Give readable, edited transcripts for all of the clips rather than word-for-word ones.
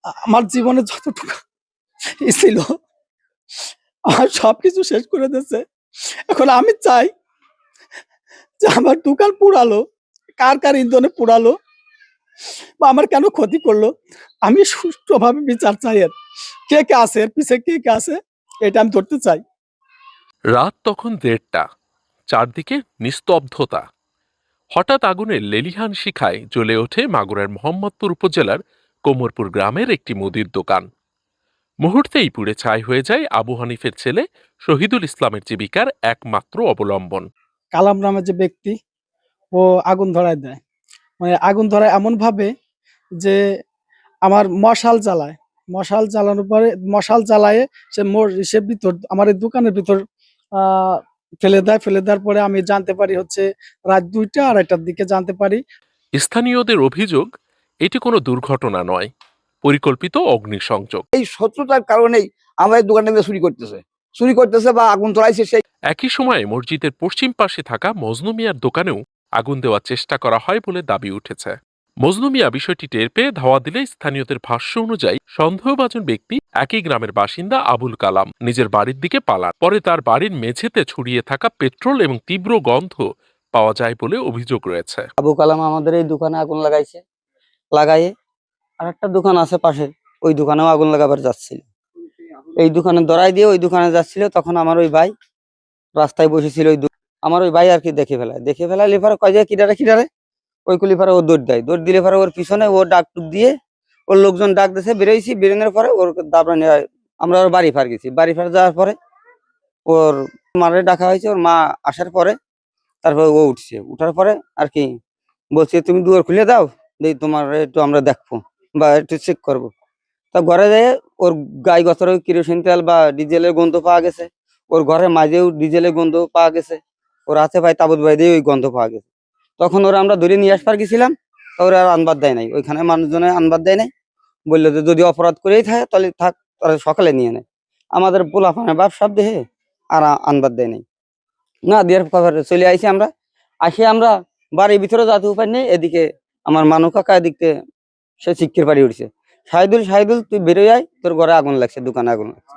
আমার জীবনে যতটুকু ছিল আমার সবকিছু শেষ করে দিয়েছে। এখন আমি চাই যে আমার দোকান পুড়ালো, কার ইন্ধনে পুড়ালো বা আমার কেন ক্ষতি করলো? আমি সুষ্ঠুভাবে বিচার চাই এর। কে আছে এর পিছে কে আছে? এটা আমি ধরতে চাই। রাত তখন ১:৩০। চারদিকে নিস্তব্ধতা। হঠাৎ আগুনের লেলিহান শিখায় জ্বলে ওঠে মাগুরার মোহাম্মদপুর উপজেলার কোমরপুর গ্রামের একটি মুদির দোকান। মুহূর্তেই পুড়ে ছাই হয়ে যায় আবু হানিফের ছেলে শহীদুল ইসলামের জীবিকার একমাত্র অবলম্বন। কালাম নামের যে ব্যক্তি ও আগুন ধরায় দেয়। মানে আগুন ধরায় এমনভাবে যে আমার মশাল জ্বালায়। মশাল জ্বালানোর পরে মশাল জ্বালায়ে সে ভিতর আমার এই দোকানের ভিতর আ ফেলে দেয়। ফেলে দেওয়ার পরে আমি জানতে পারি হচ্ছে রাত ২টা-২.৩০টার দিকে জানতে পারি। স্থানীয়দের অভিযোগ, এটি কোনো দুর্ঘটনা নয়, পরিকল্পিত অগ্নিসংযোগ। এই শত্রুতার কারণেই আমাদের দোকানটা চুরি করতেছে বা আগুন ধরাইছে। সেই একই সময়ে মসজিদের পশ্চিম পাশে থাকা মজনু মিয়ার দোকানেও আগুন দেওয়ার চেষ্টা করা হয় বলে দাবি উঠেছে। মজনু মিয়া বিষয়টি টের পেয়ে ধাওয়া দিলে স্থানীয়দের ভাষ্য অনুযায়ী সন্দেহভাজন ব্যক্তি একই গ্রামের বাসিন্দা আবুল কালাম নিজের বাড়ির দিকে পালান। পরে তার বাড়ির মেঝেতে ছড়িয়ে থাকা পেট্রোল এবং তীব্র গন্ধ পাওয়া যায় বলে অভিযোগ রয়েছে। আবু কালাম আমাদের এই দোকানে আগুন লাগাইছে, লাগাইয়ে আর একটা দোকান আছে পাশে, ওই দোকানেও আগুন লাগাবার যাচ্ছিল। এই দোকানে ধরাই দিয়ে ওই দোকানে যাচ্ছিল, তখন আমার ওই ভাই রাস্তায় বসেছিল। আমার ওই ভাই আর কি দেখে ফেলায় লিফারে কয় যে কিডারে ওই কুলিফারে ও দৌড় দেয়। দৌড় দিলে পরে ওর পিছনে ও ডাক টুক দিয়ে ওর লোকজন ডাক দিয়েছে, বেরোইছি। বেরোনোর পরে ওর দাবড়া নিয়ে আমরা ওর বাড়ি ফার গেছি। বাড়ি ফার যাওয়ার পরে ওর মারে ডাকা হয়েছে। ওর মা আসার পরে তারপরে ও উঠছে। উঠার পরে আর কি বলছে, তুমি দুয়ার খুলে দাও, দেখি তোমার একটু আমরা দেখবো বা একটু চেক করবো। তা ঘরে যেয়ে ওর গায়ে গতরে কিরোসিন তেল বা ডিজেলের গন্ধ পাওয়া গেছে। ওর ঘরের মাঝেও ডিজেলের গন্ধ পাওয়া গেছে। ওর হাতে ভাই তাবুত ভাই দিয়ে ওই গন্ধ পাওয়া গেছে। তখন ওরা আমরা ধরে নিয়ে আসবার গেছিলাম, তা ওরা আর আনবাদ দেয় নাই। ওইখানে মানুষজনে আনবাদ দেয় নাই, বললো যে যদি অপরাধ করেই থাকে তাহলে থাক, তাহলে সকালে নিয়ে নেয়। আমাদের পোলাপানের বাপ সব দেহে আর আনবাদ দেয় নাই। না দেওয়ার খবর চলে আইসি আমরা। আমরা বাড়ির ভিতরে যাতে উপায় নেই। এদিকে আমার মানু কাকা এদিকে সে শিক্ষির বাড়ি উঠছে, শাহিদুল তুই বেরোয় আয়, তোর ঘরে আগুন লাগছে, দোকানে আগুন লাগছে।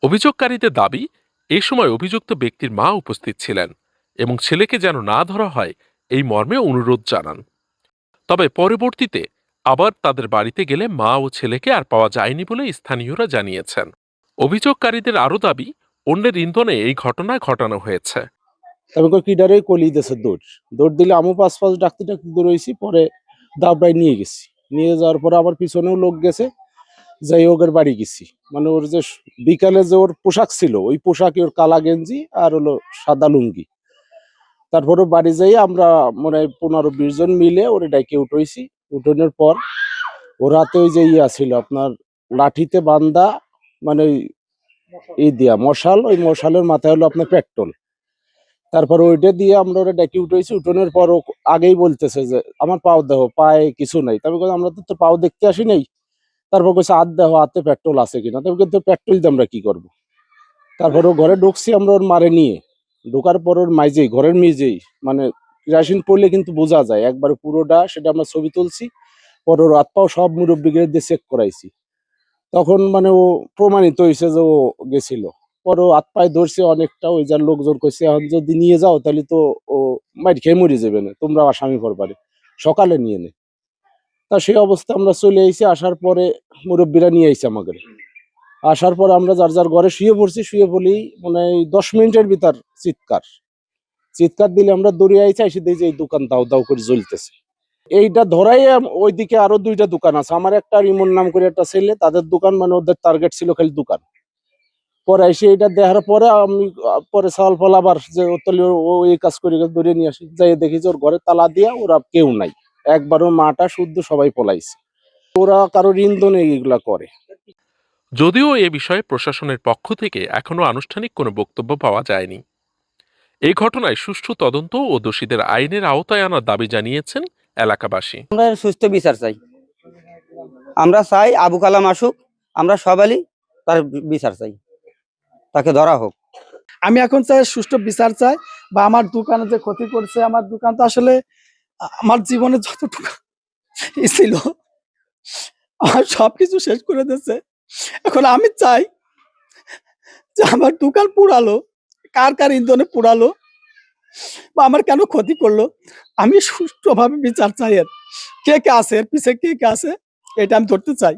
অভিযোগকারীদের দাবি, এই সময় অভিযুক্ত ব্যক্তির মা উপস্থিত ছিলেন এবং ছেলেকে যেন না ধরা হয় এই মর্মে অনুরোধ জানান। তবে পরবর্তীতে আবার তাদের বাড়িতে গেলে মা ও ছেলেকে আর পাওয়া যায়নি বলে স্থানীয়রা জানিয়েছেন। অভিযোগকারীদের আরও দাবি, অন্যের ইন্ধনে এই ঘটনা ঘটানো হয়েছে। তবে কিডারে কলি দেশে দৌড় দিলে আমু পাঁচ ডাকতে দৌড়াইছি। পরে দাবড়াই নিয়ে গেছি। নিয়ে যাওয়ার পরে আমার পিছনেও লোক গেছে, যাই ওর বাড়ি গেছি। মানে ওর যে বিকালে যে ওর পোশাক ছিল, ওই পোশাকে ওর কালা গেঞ্জি আর হলো সাদা লুঙ্গি। তারপরে বাড়ি যাই আমরা মনে হয় 15-20 জন মিলে ওরে ডাইকে উঠেছি। উঠানোর পর ও রাতে ওই যে ছিল আপনার লাঠিতে বান্ধা, মানে ওই দিয়া মশাল, ওই মশালের মাথায় হলো আপনার পেট্রোল। তারপর ওইটা দিয়ে আমরা ওরা ডেকে উঠেছি। উঠানোর পর ও আগেই বলতেছে যে আমার পাও দেহ, পায়ে কিছু নাই। তবে আমরা তো তোর পাও দেখতে আসি নাই। তারপর কইছে হাত দেহ, হাতে পেট্রোল আছে কিনা। তবে কিন্তু পেট্রোল দিয়ে আমরা কি করবো। তারপর ও ঘরে ঢুকছি আমরা ওর মারে নিয়ে। ঢোকার পর ওর মাইজেই, ঘরের মেঝেই মানে কেরাসিন পড়লে কিন্তু বোঝা যায় একবার পুরোটা, সেটা আমরা ছবি তুলছি। পর ওর হাত পাও সব মুরব্বীদের দিয়ে চেক করাইছি। তখন মানে ও প্রমাণিত হয়েছে যে ও গেছিল। পর ও হাত পায়ে ধরছে অনেকটা। ওই যার লোকজন কইছে এখন যদি নিয়ে যাও তাহলে তো ও মাইর খেয়ে মরে যাবে না, তোমরা আসামি করবারে, সকালে নিয়ে নে। তা সেই অবস্থা আমরা চলে আইছি। আসার পরে মুরব্বীরা নিয়ে আইছে আমাদের। আসার পর আমরা যার যার ঘরে শুয়ে পড়ছি। শুয়ে পড়লেই মানে 10 মিনিটের ভিতর চিৎকার চিৎকার দিলে আমরা দৌড়ে আইছি। এসে দেখি যে এই দোকান দাউ দাউ করে জ্বলতেছে। এইটা ধরাই ওইদিকে আরো 2টা দোকান আছে। আমার একটা রিমন নাম করে একটা ছেলে, তাদের দোকান, মানে ওদের টার্গেট ছিল খালি দোকান। পরে এসে এটা দেখার পরে আমি পরে সাল ফল আবার যে তাহলে ও এই কাজ করে ধরে নিয়ে আসি। যাই দেখি যে ওর ঘরে তালা দিয়া ওরা কেউ নাই, একবারও মাটা শুদ্ধ সবাই পলাইছে। ওরা কারোর ইন্ধনে এইগুলা করে। যদিও এ বিষয়ে প্রশাসনের পক্ষ থেকে এখনো আনুষ্ঠানিক কোনো বক্তব্য পাওয়া যায়নি। এই ঘটনায় সুষ্ঠু তদন্ত ও দোষীদের আইনের আওতায় আনার দাবি জানিয়েছেন এলাকাবাসী। আমরা সুস্থ বিচার চাই। আমরা চাই আবু কালাম আসুক, আমরা সবাই তার বিচার চাই, তাকে ধরা হোক। আমি এখন চাই সুষ্ঠু বিচার চাই বা আমার দোকানে যে ক্ষতি করছে, আমার দোকান তো আসলে আমার জীবনে যতটুকু ছিল আমার সবকিছু শেষ করে দিয়েছে। এখন আমি চাই যে আমার দোকান পুড়ালো, কার ইন্ধনে পুড়ালো বা আমার কেন ক্ষতি করলো, আমি সুষ্ঠুভাবে বিচার চাই। এর কে আছে, এর পিছে কে আছে, এটা আমি ধরতে চাই।